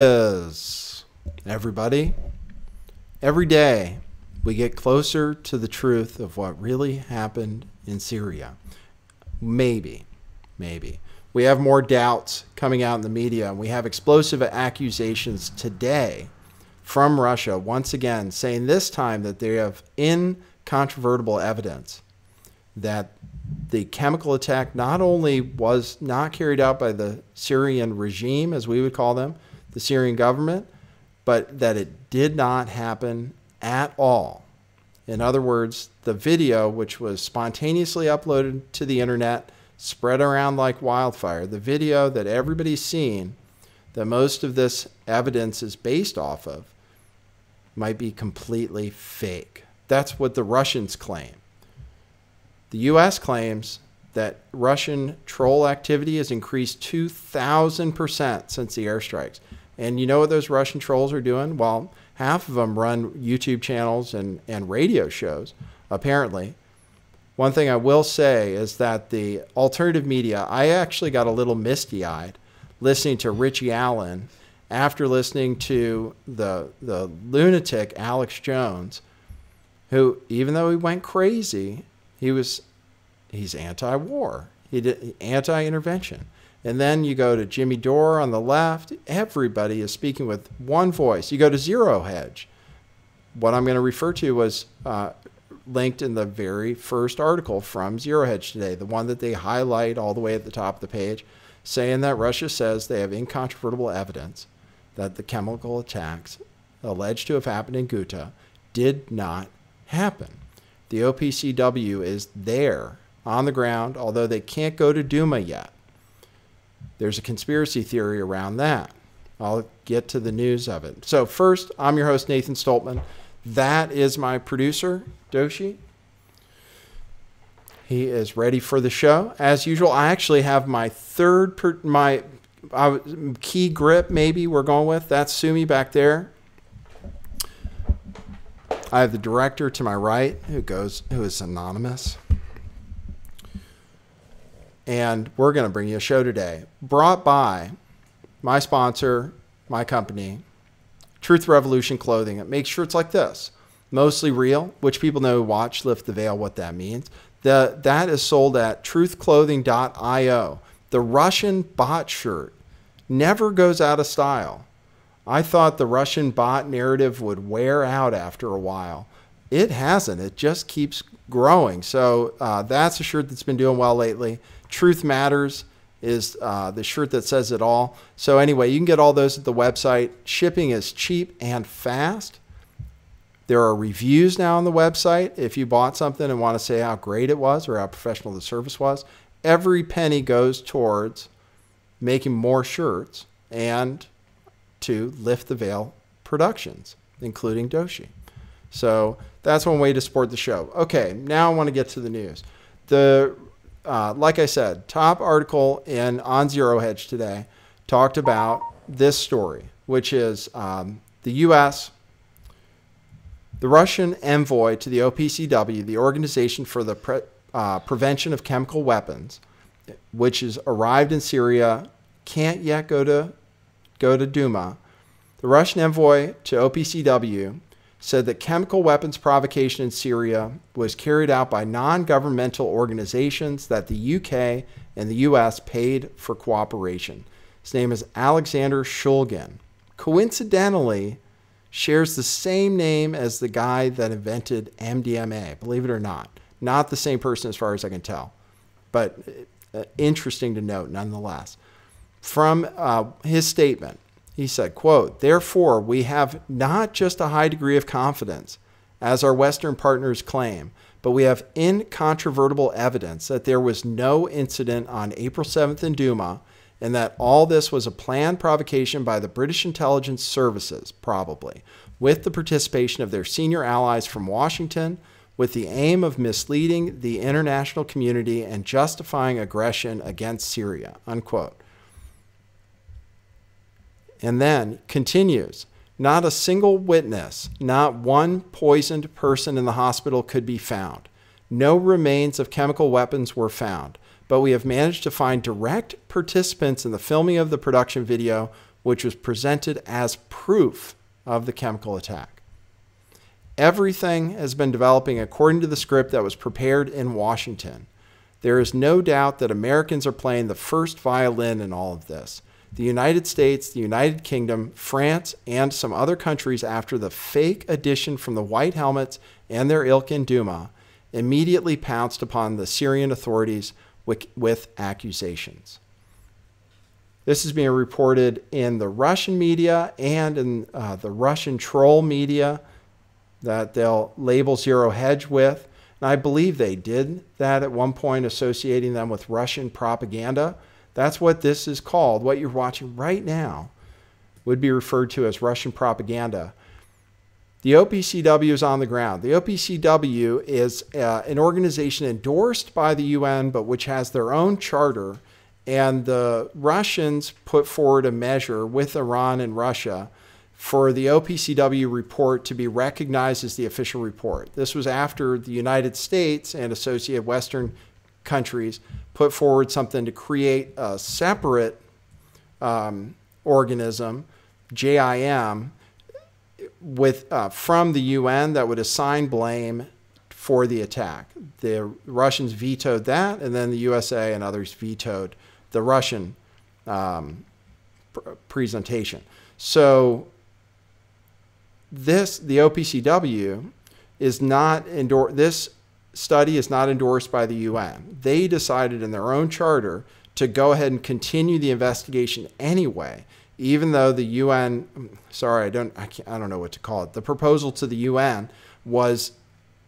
Is everybody, every day we get closer to the truth of what really happened in Syria. Maybe we have more doubts coming out in the media. We have explosive accusations today from Russia once again saying this time that they have incontrovertible evidence that the chemical attack not only was not carried out by the Syrian regime, as we would call them, the Syrian government, but that it did not happen at all. In other words, the video, which was spontaneously uploaded to the internet, spread around like wildfire, the video that everybody's seen, that most of this evidence is based off of, might be completely fake. That's what the Russians claim. The U.S. claims that Russian troll activity has increased 2,000% since the airstrikes. And you know what those Russian trolls are doing? Well, half of them run YouTube channels and radio shows, apparently. One thing I will say is that the alternative media, I actually got a little misty-eyed listening to Richie Allen after listening to the lunatic Alex Jones, who, even though he went crazy, he's anti-war. He did anti-intervention. And then you go to Jimmy Dore on the left. Everybody is speaking with one voice. You go to Zero Hedge. What I'm going to refer to was linked in the very first article from Zero Hedge today, the one that they highlight all the way at the top of the page, saying that Russia says they have incontrovertible evidence that the chemical attacks alleged to have happened in Ghouta did not happen. The OPCW is there on the ground, although they can't go to Duma yet. There's a conspiracy theory around that. I'll get to the news of it. So first, I'm your host, Nathan Stoltman. That is my producer, Doshi. He is ready for the show. As usual, I actually have my key grip, maybe we're going with. That's Sumi back there. I have the director to my right, who is anonymous. And we're going to bring you a show today brought by my sponsor, my company, Truth Revolution Clothing. It makes shirts like this, mostly real, which people know who watch Lift the Veil what that means. That is sold at truthclothing.io. The Russian bot shirt never goes out of style. I thought the Russian bot narrative would wear out after a while. It hasn't. It just keeps growing. So that's a shirt that's been doing well lately. Truth Matters is the shirt that says it all. So anyway, you can get all those at the website. Shipping is cheap and fast. There are reviews now on the website. If you bought something and want to say how great it was or how professional the service was, every penny goes towards making more shirts and to Lift the Veil Productions, including Doshi. So that's one way to support the show. Okay, now I want to get to the news. Like I said, top article on Zero Hedge today talked about this story, which is the U.S., the Russian envoy to the OPCW, the Organization for the Prevention of Chemical Weapons, which has arrived in Syria, can't yet go to Duma. The Russian envoy to OPCW said that chemical weapons provocation in Syria was carried out by non-governmental organizations that the UK and the US paid for cooperation. His name is Alexander Shulgin. Coincidentally, shares the same name as the guy that invented MDMA, believe it or not. Not the same person as far as I can tell, but interesting to note nonetheless. From his statement, he said, quote, "Therefore, we have not just a high degree of confidence, as our Western partners claim, but we have incontrovertible evidence that there was no incident on April 7th in Duma and that all this was a planned provocation by the British intelligence services, probably, with the participation of their senior allies from Washington, with the aim of misleading the international community and justifying aggression against Syria," unquote. And then continues, "Not a single witness, not one poisoned person in the hospital could be found. No remains of chemical weapons were found, but we have managed to find direct participants in the filming of the production video which was presented as proof of the chemical attack. Everything has been developing according to the script that was prepared in Washington. There is no doubt that Americans are playing the first violin in all of this. The United States, the United Kingdom, France, and some other countries, after the fake addition from the White Helmets and their ilk in Duma, immediately pounced upon the Syrian authorities with accusations. This is being reported in the Russian media and in the Russian troll media that they'll label Zero Hedge with. And I believe they did that at one point, associating them with Russian propaganda. That's what this is called. What you're watching right now would be referred to as Russian propaganda. The OPCW is on the ground. The OPCW is an organization endorsed by the UN, but which has their own charter. And the Russians put forward a measure with Iran and Russia for the OPCW report to be recognized as the official report. This was after the United States and associated Western countries put forward something to create a separate organism, JIM, from the UN that would assign blame for the attack. The Russians vetoed that, and then the USA and others vetoed the Russian presentation. So the OPCW is not this study is not endorsed by the UN. They decided in their own charter to go ahead and continue the investigation anyway, even though the UN, sorry, I don't know what to call it. The proposal to the UN was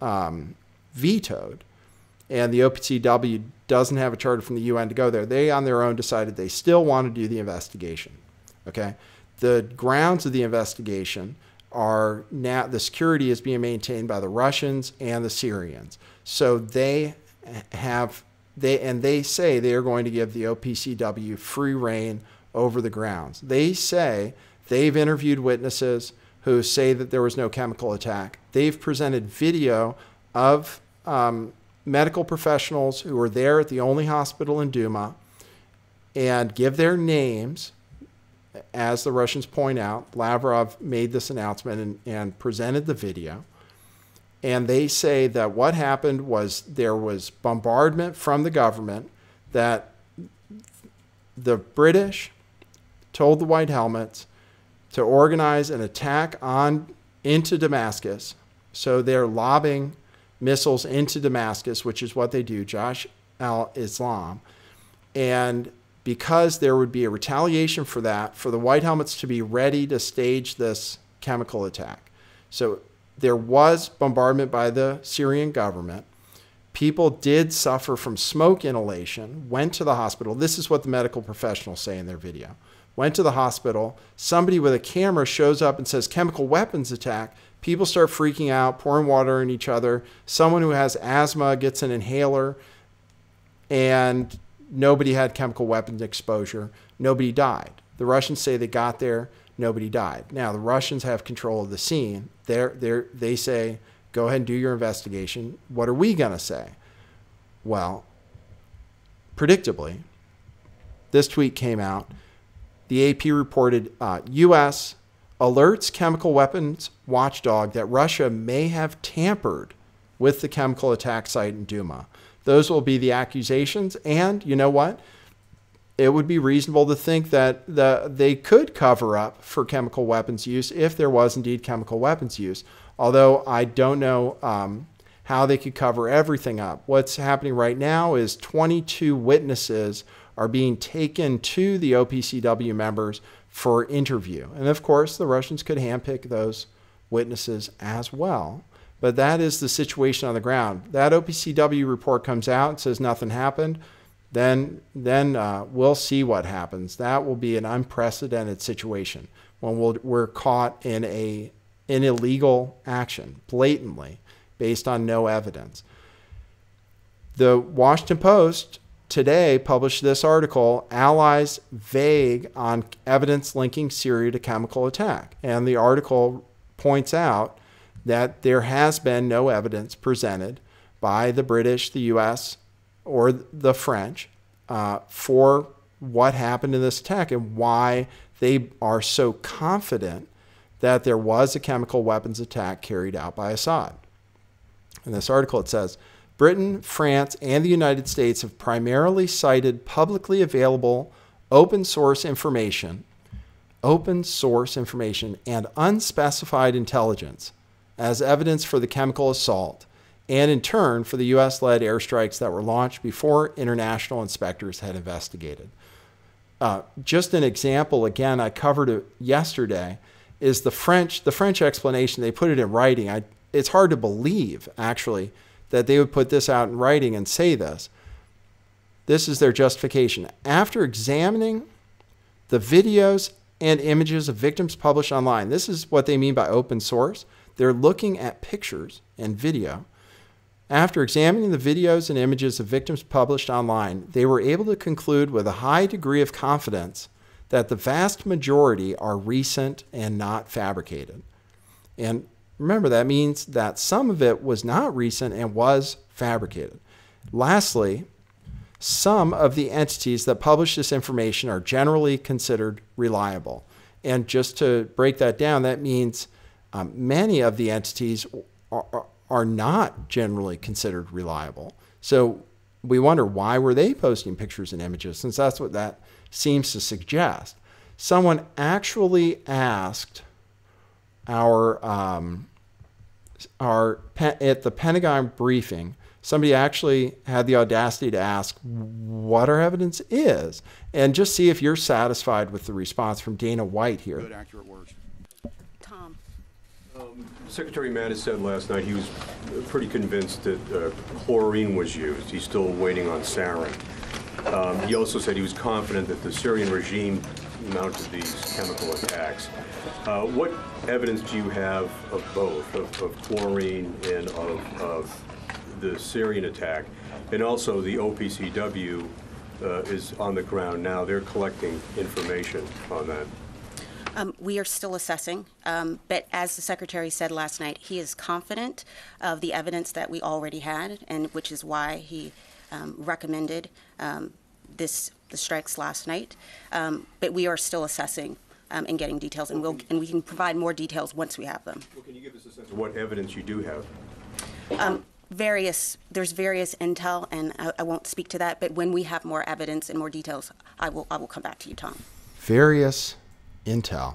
vetoed, and the OPCW doesn't have a charter from the UN to go there. They, on their own, decided they still want to do the investigation. Okay, the grounds of the investigation are now the security is being maintained by the Russians and the Syrians. So they say they are going to give the OPCW free rein over the grounds. They say they've interviewed witnesses who say that there was no chemical attack. They've presented video of medical professionals who were there at the only hospital in Duma and give their names. As the Russians point out, Lavrov made this announcement and presented the video. And they say that what happened was there was bombardment from the government, that the British told the White Helmets to organize an attack into Damascus. So they're lobbing missiles into Damascus, which is what they do, Jaish al-Islam. And because there would be a retaliation for that, for the White Helmets to be ready to stage this chemical attack. So there was bombardment by the Syrian government. People did suffer from smoke inhalation, went to the hospital. This is what the medical professionals say in their video. Went to the hospital. Somebody with a camera shows up and says, chemical weapons attack. People start freaking out, pouring water on each other. Someone who has asthma gets an inhaler, and nobody had chemical weapons exposure. Nobody died. The Russians say they got there. Nobody died. Now, the Russians have control of the scene. They say, go ahead and do your investigation. What are we going to say? Well, predictably, this tweet came out. The AP reported U.S. alerts chemical weapons watchdog that Russia may have tampered with the chemical attack site in Duma. Those will be the accusations. And you know what? It would be reasonable to think that they could cover up for chemical weapons use if there was indeed chemical weapons use. Although I don't know how they could cover everything up. What's happening right now is 22 witnesses are being taken to the OPCW members for interview. And of course, the Russians could handpick those witnesses as well. But that is the situation on the ground. That OPCW report comes out and says nothing happened. Then we'll see what happens. That will be an unprecedented situation when we're caught in an illegal action, blatantly, based on no evidence. The Washington Post today published this article, Allies Vague on Evidence Linking Syria to Chemical Attack. And the article points out that there has been no evidence presented by the British, the U.S., or the French for what happened in this attack and why they are so confident that there was a chemical weapons attack carried out by Assad. In this article, it says, Britain, France, and the United States have primarily cited publicly available open source information and unspecified intelligence as evidence for the chemical assault, and in turn for the U.S.-led airstrikes that were launched before international inspectors had investigated. Just an example, again, I covered it yesterday, is the French explanation. They put it in writing. It's hard to believe, actually, that they would put this out in writing and say this. This is their justification. After examining the videos and images of victims published online, this is what they mean by open source. They're looking at pictures and video. After examining the videos and images of victims published online, they were able to conclude with a high degree of confidence that the vast majority are recent and not fabricated. And remember, that means that some of it was not recent and was fabricated. Lastly, some of the entities that publish this information are generally considered reliable. And just to break that down, that means many of the entities are not generally considered reliable. So we wonder, why were they posting pictures and images, since that's what that seems to suggest. Someone actually asked at the Pentagon briefing, somebody actually had the audacity to ask what our evidence is, and just see if you're satisfied with the response from Dana White here. Good, accurate words. Tom. Secretary Mattis said last night he was pretty convinced that chlorine was used. He's still waiting on sarin. He also said he was confident that the Syrian regime mounted these chemical attacks. What evidence do you have of both, of chlorine and of the Syrian attack? And also the OPCW is on the ground now. They're collecting information on that. We are still assessing, but as the Secretary said last night, he is confident of the evidence that we already had, and which is why he recommended the strikes last night. But we are still assessing and getting details, and we can provide more details once we have them. Well, can you give us a sense of what evidence you do have? There's various intel, and I won't speak to that. But when we have more evidence and more details, I will come back to you, Tom. Various intel,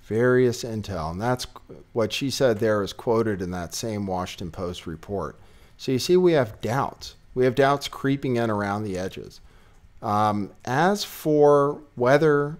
and that's what she said there is quoted in that same Washington Post report. So you see, we have doubts. We have doubts creeping in around the edges. As for whether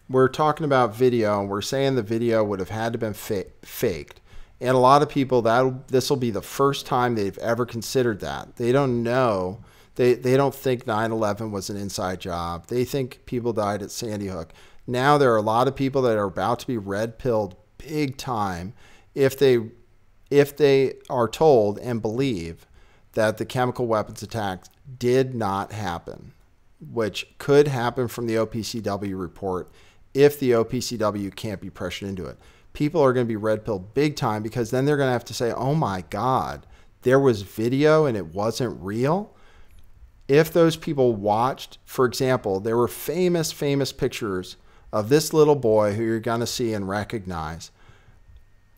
we're talking about video, and we're saying the video would have had to been faked, and a lot of people, this will be the first time they've ever considered that. They don't know. They don't think 9/11 was an inside job. They think people died at Sandy Hook. Now there are a lot of people that are about to be red-pilled big time if they are told and believe that the chemical weapons attacks did not happen, which could happen from the OPCW report if the OPCW can't be pressured into it. People are going to be red-pilled big time, because then they're going to have to say, oh my God, there was video and it wasn't real. If those people watched, for example, there were famous pictures of this little boy who you're going to see and recognize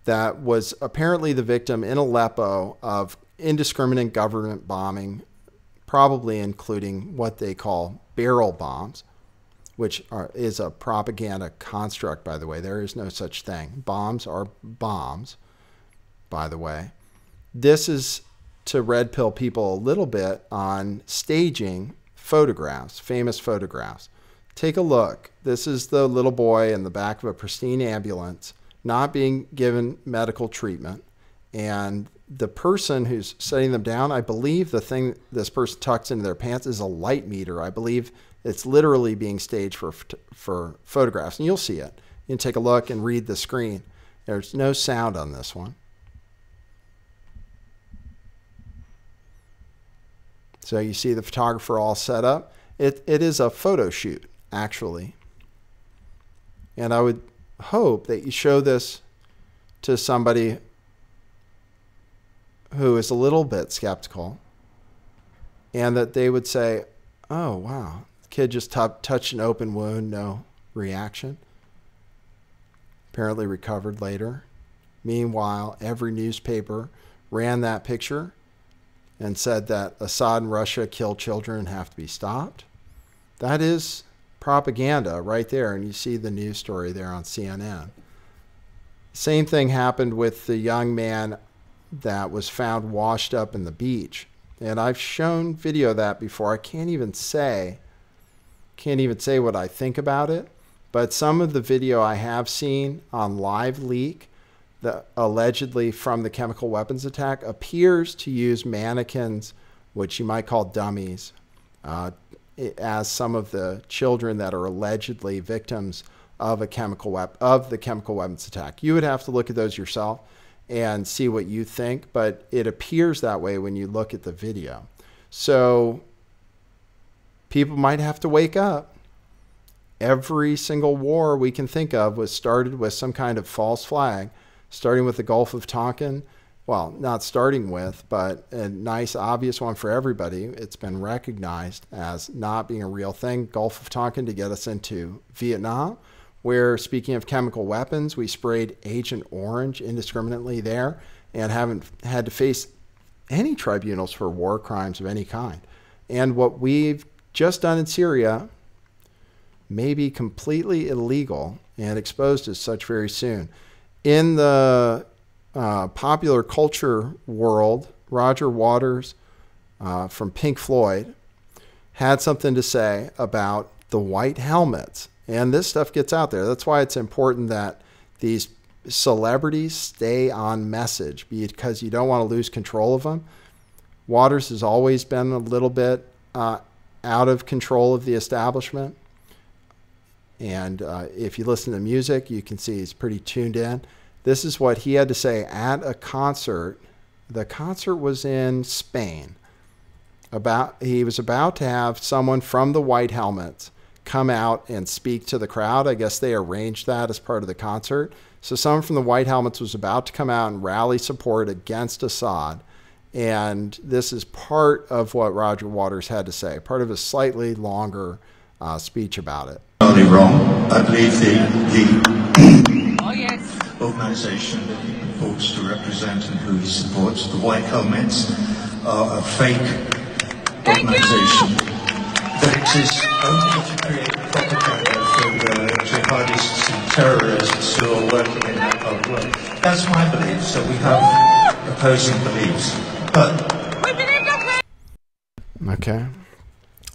that was apparently the victim in Aleppo of indiscriminate government bombing, probably including what they call barrel bombs, which is a propaganda construct, by the way. There is no such thing. Bombs are bombs, by the way. This is to red pill people a little bit on staging photographs, famous photographs. Take a look. This is the little boy in the back of a pristine ambulance, not being given medical treatment. And the person who's setting them down, I believe the thing this person tucks into their pants is a light meter. I believe it's literally being staged for photographs. And you'll see it. You can take a look and read the screen. There's no sound on this one. So you see the photographer all set up. It is a photo shoot, actually. And I would hope that you show this to somebody who is a little bit skeptical, and that they would say, oh, wow, the kid just touched an open wound, no reaction. Apparently recovered later. Meanwhile, every newspaper ran that picture and said that Assad and Russia kill children and have to be stopped. That is propaganda right there, and you see the news story there on CNN. Same thing happened with the young man that was found washed up in the beach. And I've shown video of that before. I can't even say what I think about it, but some of the video I have seen on live leak, allegedly from the chemical weapons attack, appears to use mannequins, which you might call dummies, as some of the children that are allegedly victims of the chemical weapons attack. You would have to look at those yourself and see what you think, but it appears that way when you look at the video. So people might have to wake up. Every single war we can think of was started with some kind of false flag, starting with the Gulf of Tonkin. Well, not starting with, but a nice, obvious one for everybody. It's been recognized as not being a real thing. Gulf of Tonkin to get us into Vietnam, where, speaking of chemical weapons, we sprayed Agent Orange indiscriminately there and haven't had to face any tribunals for war crimes of any kind. And what we've just done in Syria may be completely illegal and exposed as such very soon. In the popular culture world, Roger Waters from Pink Floyd had something to say about the white helmets. And this stuff gets out there. That's why it's important that these celebrities stay on message, because you don't want to lose control of them. Waters has always been a little bit out of control of the establishment. And if you listen to music, you can see he's pretty tuned in. This is what he had to say at a concert. The concert was in Spain. He was about to have someone from the White Helmets come out and speak to the crowd. I guess they arranged that as part of the concert. So someone from the White Helmets was about to come out and rally support against Assad. And this is part of what Roger Waters had to say, part of a slightly longer speech about it. Totally wrong. I believe the organization that he purports to represent and who he supports, the White Helmets, are a fake organization that exists only to create propaganda for the jihadists and terrorists who are working in that hard work. That's my belief. So we have opposing beliefs. Okay.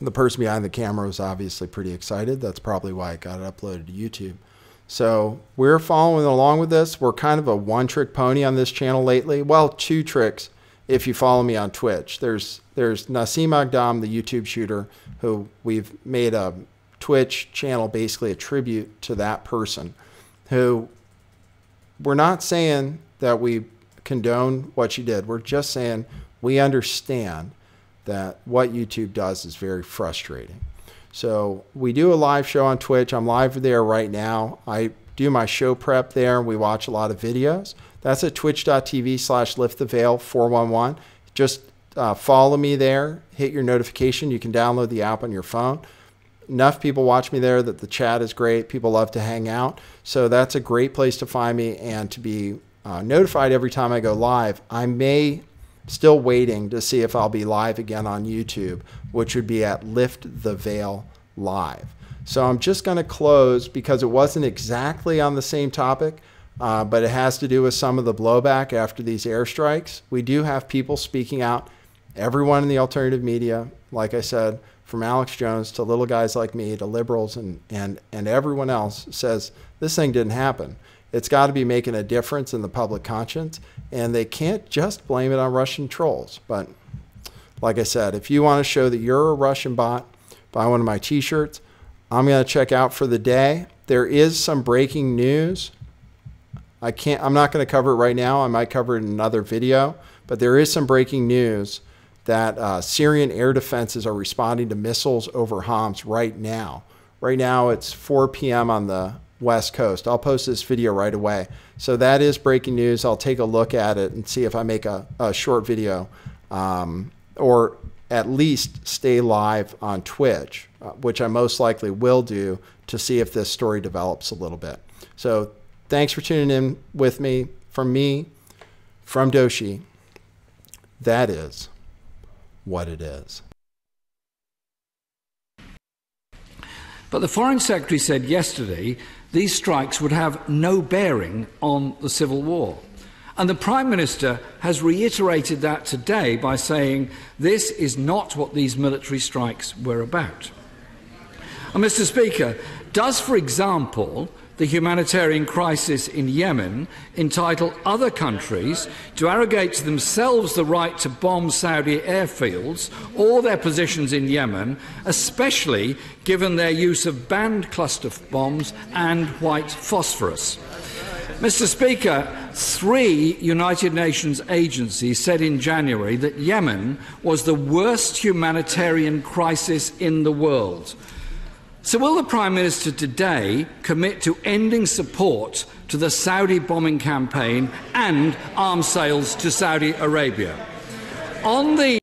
The person behind the camera was obviously pretty excited. That's probably why it got uploaded to YouTube. So we're following along with this. We're kind of a one-trick pony on this channel lately. Well, two tricks if you follow me on Twitch. There's Nassim Agdam, the YouTube shooter, who we've made a Twitch channel, basically a tribute to that person, who we're not saying that we condone what she did. We're just saying we understand that what YouTube does is very frustrating. So we do a live show on Twitch. I'm live there right now. I do my show prep there. We watch a lot of videos. That's at twitch.tv/lifttheveil411. Just follow me there. Hit your notification. You can download the app on your phone. Enough people watch me there that the chat is great. People love to hang out. So that's a great place to find me and to be notified every time I go live. I may still waiting to see if I'll be live again on YouTube, which would be at Lift the Veil Live. So I'm just going to close because it wasn't exactly on the same topic, but it has to do with some of the blowback after these airstrikes. We do have people speaking out. Everyone in the alternative media, like I said, from Alex Jones to little guys like me to liberals and everyone else says this thing didn't happen. It's got to be making a difference in the public conscience, and they can't just blame it on Russian trolls. But like I said, if you want to show that you're a Russian bot, buy one of my t-shirts. I'm going to check out for the day. There is some breaking news. I'm not going to cover it right now. I might cover it in another video, but there is some breaking news that Syrian air defenses are responding to missiles over Homs right now. Right now it's 4 p.m. on the West Coast. I'll post this video right away. So that is breaking news. I'll take a look at it and see if I make a short video or at least stay live on Twitch, which I most likely will do to see if this story develops a little bit. So thanks for tuning in with me, from Doshi. That is what it is. But the Foreign Secretary said yesterday these strikes would have no bearing on the civil war. And the Prime Minister has reiterated that today by saying this is not what these military strikes were about. And Mr. Speaker, does, for example, the humanitarian crisis in Yemen entitle other countries to arrogate to themselves the right to bomb Saudi airfields or their positions in Yemen, especially given their use of banned cluster bombs and white phosphorus? Mr. Speaker, 3 United Nations agencies said in January that Yemen was the worst humanitarian crisis in the world. So will the Prime Minister today commit to ending support to the Saudi bombing campaign and arms sales to Saudi Arabia? On the